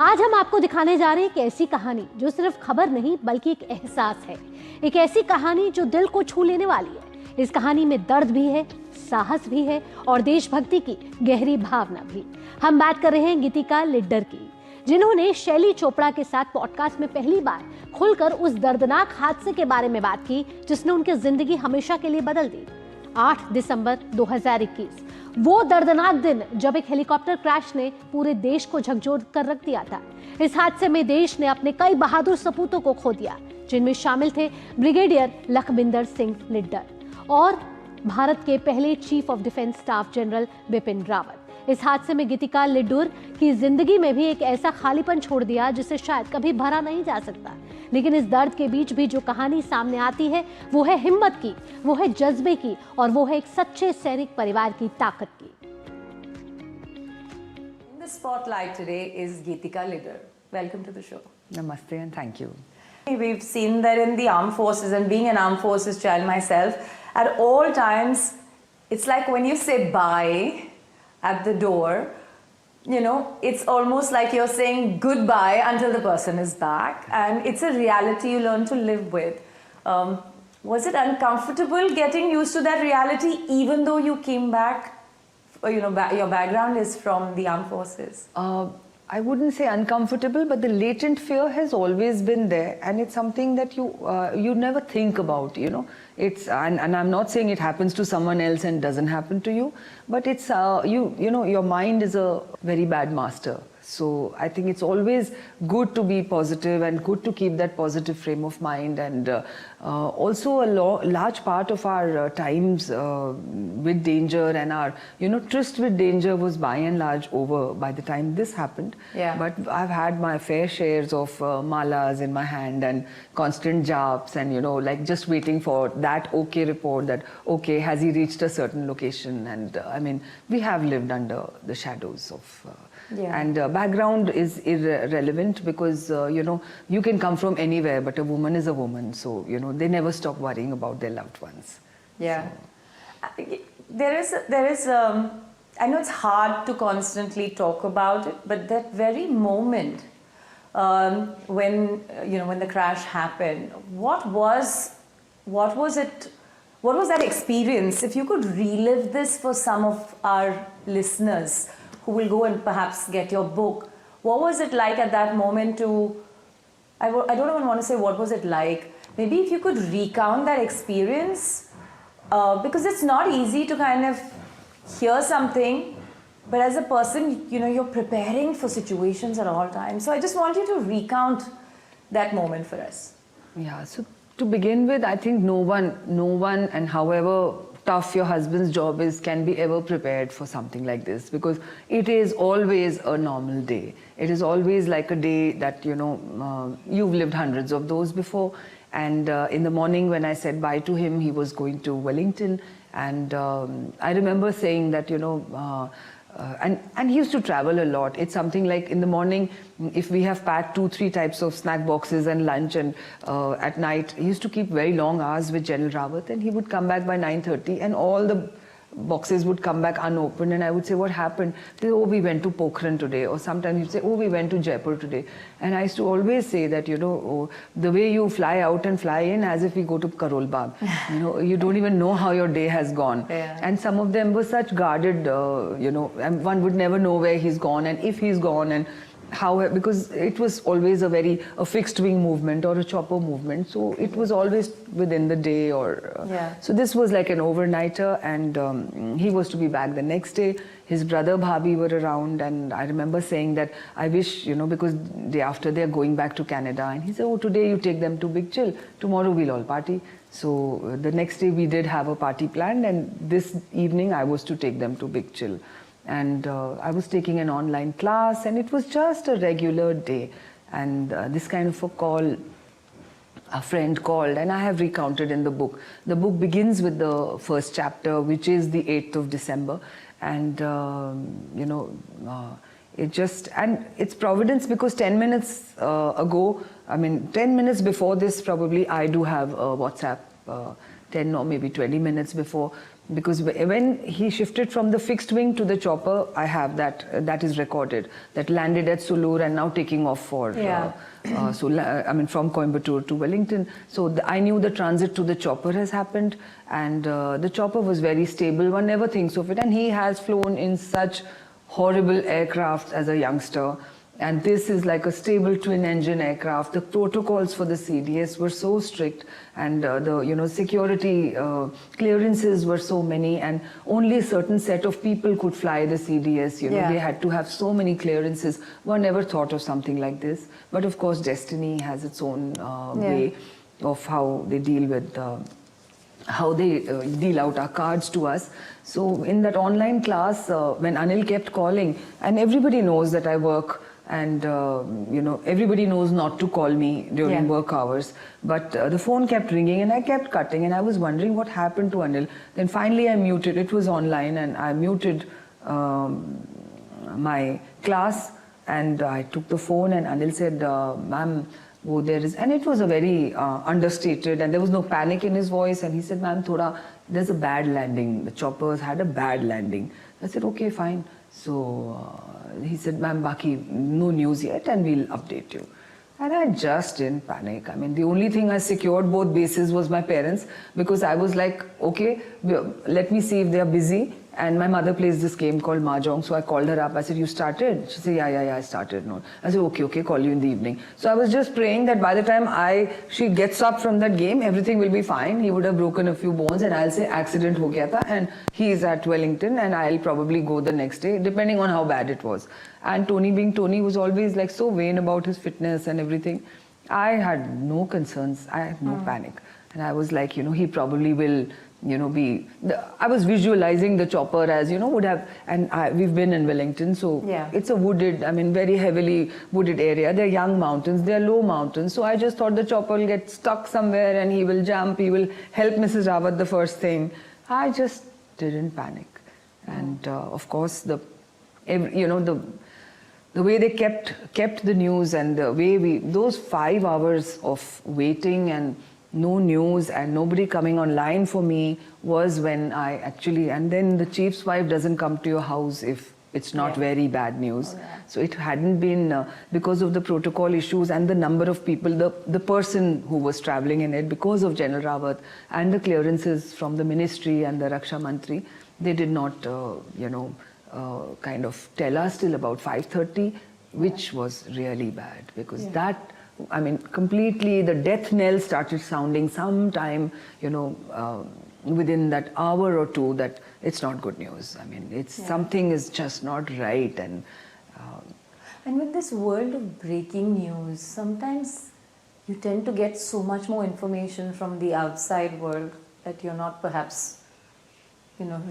आज हम आपको दिखाने जा रहे हैं एक ऐसी कहानी जो सिर्फ खबर नहीं बल्कि एक एहसास है। एक ऐसी कहानी जो दिल को छू लेने वाली है। इस कहानी में दर्द भी है, साहस भी है और देशभक्ति की गहरी भावना भी। हम बात कर रहे हैं गीतिका लिड्डर की, जिन्होंने शैली चोपड़ा के साथ पॉडकास्ट में पहली बार खुलकर उस दर्दनाक हादसे के बारे में बात की जिसने उनकी जिंदगी हमेशा के लिए बदल दी। 8 दिसंबर 2021, वो दर्दनाक दिन जब एक हेलीकॉप्टर क्रैश ने पूरे देश को झकझोर कर रख दिया था। इस हादसे में देश ने अपने कई बहादुर सपूतों को खो दिया, जिनमें शामिल थे ब्रिगेडियर लखबिंदर सिंह लिड्डर और भारत के पहले chief of defence staff general Bipin Rawat. इस हादसे में गीतिका लिड्डर की जिंदगी में भी एक ऐसा खालीपन छोड़ दिया जिसे शायद कभी भरा नहीं जा सकता। लेकिन इस दर्द के बीच भी जो कहानी सामने आती है वो है हिम्मत की, वो है जज्बे की और वो है एक सच्चे सैनिक परिवार की ताकत की। In the spotlight today is Geetika Liddar. Welcome to the show. Namaste and thank you. We've seen that in the armed forces, and being an armed forces child myself, at all times it's like when you say bye at the door, you know, it's almost like you're saying goodbye until the person is back, and it's a reality you learn to live with. Was it uncomfortable getting used to that reality, even though you came back, you know, your background is from the armed forces? I wouldn't say uncomfortable, but the latent fear has always been there, and it's something that you never think about, you know. It's and I'm not saying it happens to someone else and doesn't happen to you, but it's you know, your mind is a very bad master. So I think it's always good to be positive and good to keep that positive frame of mind, and also a large part of our times with danger and our, you know, tryst with danger was by and large over by the time this happened. Yeah. But I've had my fair shares of malas in my hand and constant japs, and you know, like just waiting for that okay report that okay, has he reached a certain location. And I mean, we have lived under the shadows of yeah. And background is irrelevant because you know, you can come from anywhere, but a woman is a woman, so you know, they never stop worrying about their loved ones. Yeah. So. There is I know it's hard to constantly talk about it, but that very moment when you know, when the crash happened, what was that experience? If you could relive this for some of our listeners who will go and perhaps get your book, what was it like at that moment to, I don't even want to say what was it like, maybe if you could recount that experience, because it's not easy to kind of hear something, but as a person, you know, you're preparing for situations at all times. So I just want you to recount that moment for us. Yeah, so to begin with, I think no one, and however tough your husband's job is, can be ever prepared for something like this, because it is always a normal day. It is always like a day that, you know, you've lived hundreds of those before. And in the morning when I said bye to him, he was going to Wellington, and I remember saying that, you know, and he used to travel a lot. It's something like in the morning, if we have packed 2-3 types of snack boxes and lunch, and at night he used to keep very long hours with General Rawat, and he would come back by 9:30 and all the boxes would come back unopened, and I would say, what happened? They say, oh, we went to Pokhran today, or sometimes he'd say, oh, we went to Jaipur today. And I used to always say that, you know, oh, the way you fly out and fly in as if we go to Karol Bagh, you know, you don't even know how your day has gone. Yeah. And some of them were such guarded, you know, and one would never know where he's gone and if he's gone and how, because it was always a fixed wing movement or a chopper movement, so it was always within the day, or yeah. So this was like an overnighter, and he was to be back the next day. His brother Bhabhi were around, and I remember saying that I wish, you know, because day after they're going back to Canada, and he said, oh, today you take them to Big Chill, tomorrow we'll all party. So the next day we did have a party planned, and this evening I was to take them to Big Chill. And I was taking an online class, and it was just a regular day. And this kind of a call, a friend called, and I have recounted in the book. The book begins with the first chapter, which is the 8th of December. And, you know, it just, and it's Providence, because 10 minutes ago, I mean, 10 minutes before this, probably I do have a WhatsApp, 10 or maybe 20 minutes before, Because when he shifted from the fixed wing to the chopper, I have that is recorded, that landed at Sulur and now taking off for from Coimbatore to Wellington. So I knew the transit to the chopper has happened, and the chopper was very stable. One never thinks of it, and he has flown in such horrible aircraft as a youngster. And this is like a stable twin-engine aircraft. The protocols for the CDS were so strict, and the security clearances were so many, and only a certain set of people could fly the CDS. They had to have so many clearances. One never thought of something like this. But of course, destiny has its own way of how they deal with. How they deal out our cards to us. So in that online class, when Anil kept calling, and everybody knows that I work, and everybody knows not to call me during work hours, but the phone kept ringing and I kept cutting, and I was wondering what happened to Anil. Then finally I muted, it was online, and I muted my class, and I took the phone, and Anil said, ma'am, oh, there is, and it was a very understated, and there was no panic in his voice, and he said, ma'am, there's a bad landing, the choppers had a bad landing. I said, okay, fine. So he said, ma'am, baki, no news yet, and we'll update you. And I just didn't panic. I mean, the only thing I secured both bases was my parents, because I was like, okay, let me see if they are busy. And my mother plays this game called Mahjong, so I called her up. I said, you started? She said, yeah, I started. No. I said, okay, call you in the evening. So I was just praying that by the time she gets up from that game, everything will be fine. He would have broken a few bones, and I'll say accident ho gaya tha, and he is at Wellington, and I'll probably go the next day, depending on how bad it was. And Tony, being Tony, was always like so vain about his fitness and everything. I had no concerns. I had no panic. And I was like, he probably will I was visualizing the chopper as, would have, and we've been in Wellington, so it's a wooded, very heavily wooded area. They're young mountains, they're low mountains, so I just thought the chopper will get stuck somewhere and he will jump, he will help Mrs. Rawat the first thing. I just didn't panic. And of course, the way they kept the news, and the way those 5 hours of waiting and no news and nobody coming online for me was when I actually, and then the chief's wife doesn't come to your house if it's not very bad news. So it hadn't been, because of the protocol issues and the number of people, the person who was traveling in it, because of General Rawat and the clearances from the ministry and the Raksha Mantri, they did not, kind of tell us till about 5:30, which was really bad, because that, completely the death knell started sounding sometime, within that hour or two, that it's not good news. Something is just not right. And with this world of breaking news, sometimes you tend to get so much more information from the outside world that you're not perhaps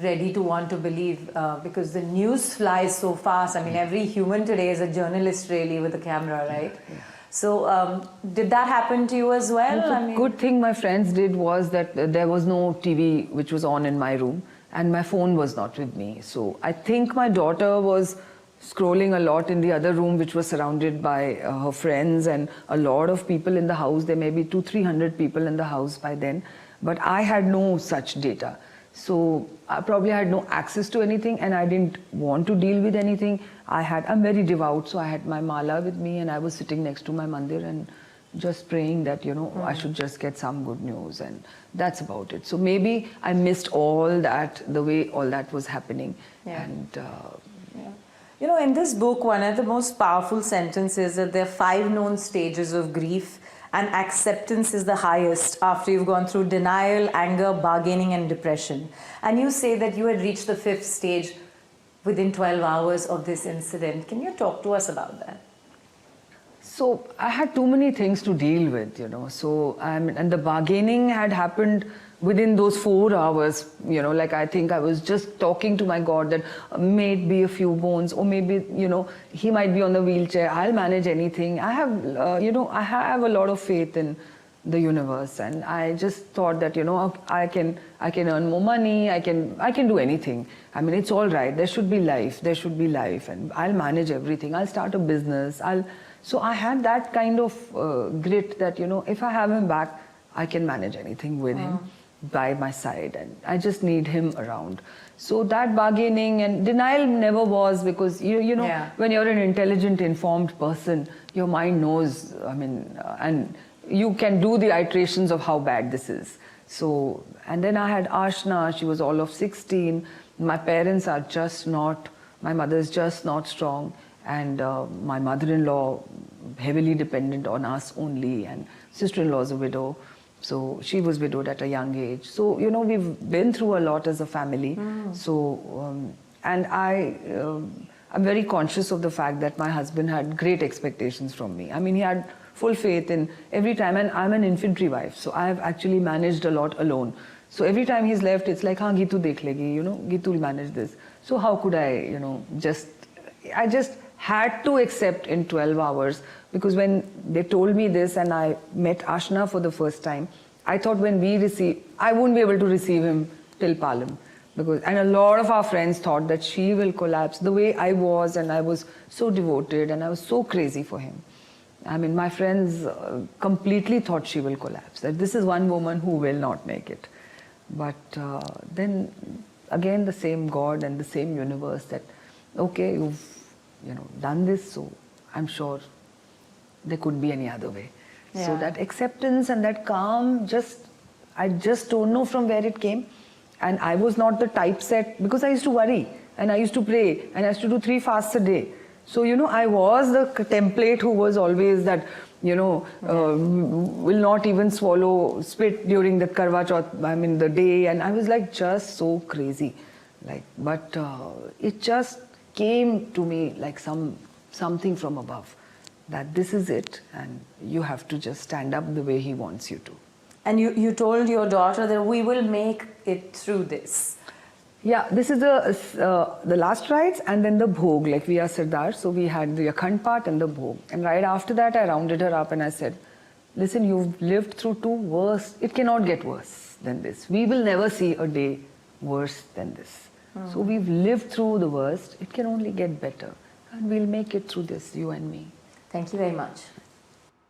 ready to want to believe, because the news flies so fast. Every human today is a journalist really with a camera, right? Yeah. So did that happen to you as well? The good thing my friends did was that there was no TV which was on in my room, and my phone was not with me. So I think my daughter was scrolling a lot in the other room, which was surrounded by her friends and a lot of people in the house. There may be 200-300 people in the house by then, but I had no such data. So I probably had no access to anything, and I didn't want to deal with anything. I'm very devout, so I had my mala with me, and I was sitting next to my mandir and just praying that, I should just get some good news, and that's about it. So maybe I missed all that, the way all that was happening. Yeah. And in this book, one of the most powerful sentences is that there are 5 known stages of grief, and acceptance is the highest after you've gone through denial, anger, bargaining, and depression. And you say that you had reached the 5th stage within 12 hours of this incident. Can you talk to us about that? So I had too many things to deal with, So and the bargaining had happened within those 4 hours, like I think I was just talking to my God that maybe a few bones, or maybe, he might be on the wheelchair. I'll manage anything. I have, I have a lot of faith in the universe, and I just thought that, I can earn more money. I can do anything. It's all right. There should be life, and I'll manage everything. I'll start a business. So I had that kind of grit that, if I have him back, I can manage anything with him. by my side, and I just need him around. So that bargaining and denial never was, because you know, Yeah. when you're an intelligent, informed person, your mind knows, I mean, and you can do the iterations of how bad this is. So, and then I had Ashna, she was all of 16. My parents are just not, my mother's just not strong, and my mother-in-law heavily dependent on us only, and sister-in-law's a widow. So she was widowed at a young age. So, you know, we've been through a lot as a family. So, and I'm very conscious of the fact that my husband had great expectations from me. I mean, he had full faith in every time, and I'm an infantry wife, so I've actually managed a lot alone. So every time he's left, it's like, Gitu dekh legi, you know, Gitu will manage this. So how could I, you know, I just had to accept in 12 hours, because when they told me this and I met Ashna for the first time, I thought I wouldn't be able to receive him till Palam. And a lot of our friends thought that she will collapse the way I was, and I was so devoted and I was so crazy for him. I mean, my friends completely thought she will collapse, that this is one woman who will not make it. But then again, the same God and the same universe that, okay, you've done this, so I'm sure there couldn't be any other way. Yeah. So that acceptance and that calm, I just don't know from where it came. And I was not the typeset, because I used to worry and I used to pray and I used to do 3 fasts a day. So, you know, I was the template who was always that, will not even spit during the Karwa Chauth, I mean the day. And I was like just so crazy. But it just came to me like something from above, that this is it and you have to just stand up the way he wants you to. And you told your daughter that we will make it through this. Yeah, this is the last rites and then the bhog, like we are Sirdar, so we had the Akhand part and the bhog. And right after that I rounded her up and I said, listen, you've lived through 2 worse, it cannot get worse than this. We will never see a day worse than this. So we've lived through the worst, it can only get better. And we'll make it through this, you and me. Thank you very much.